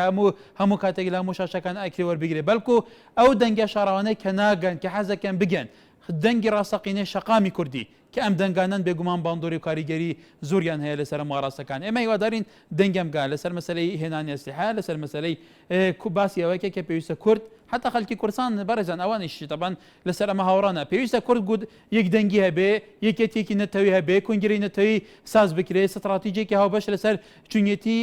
هەموو کاتێک لە هەموو شاشەکان ئەکری وەربگرێ بەڵکو ئەو دەنگە شاراوانەی کە ناگەن کە حەزەکەن بگەن دەنگی ڕاستەقینەی شەقامی کوردی کە ئەم دەنگانان بێگومان باندۆری و کاریگەری زۆریان هەیە لەسەر ماڕاستەکان ئێمە هیوادارین دەنگەم گا لەسەر مەسەلەی هێنانی ئەسلحە لەسەر مەسەلەی باسی ئەوەیە کە پێویستە کورد حتى خەڵکی کوردستان بەڕێزان ئەوانیش طبعاً لەسەر ئەمە هاوڕانە پێویستە کورد گوت یەک دەنگی هەبێ یەکێتێکی نەتەوەی هەبێ کۆنگرەی نەتەوەی ساز بکرێت ستراتیجێکی هاوبەش لەسەر چونیەتی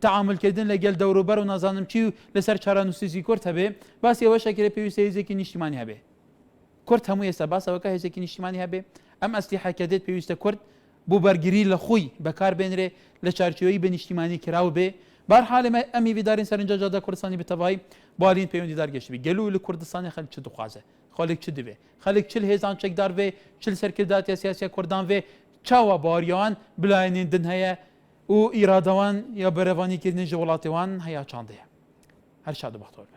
تعاملکردن لەگەڵ دەوروبەر و نازانم چی و لەسەر چارەنووسیزی کورد هەبێ باسی ئەوە شەکرێ پێویستە هێزێکی نیشتیمانی هەبێ کورد هەموو ئێستا باسەوەکە هێزێکی نیشتیمانی هەبێ ئەم ئەسلیحە کە دێت پێویستە کورد بۆ بەرگری لە خۆی بەکاربێنرێ لە چارچێوەی بە نیشتیمانی کراو بێ بەرحال ئەمی بیدارین سەرنجە جادە کوردستانی بتەواهی بۆالین پەیوەندیدار گەشتبی گەلو لە کوردستانی خەڵک چ دخوازە خەڵک چ دەبێ خەڵک چل هێزان چەکدار بێ چل سەرکرداتی سیاسی کوردان بێ چاوە باوەریەوان بلایەنێندن هەیە و ئیرادەوان یا بەرەوانیکردنی ژە وڵاتیوان هەیە چاندەیە هەر شاد و بەختەوەر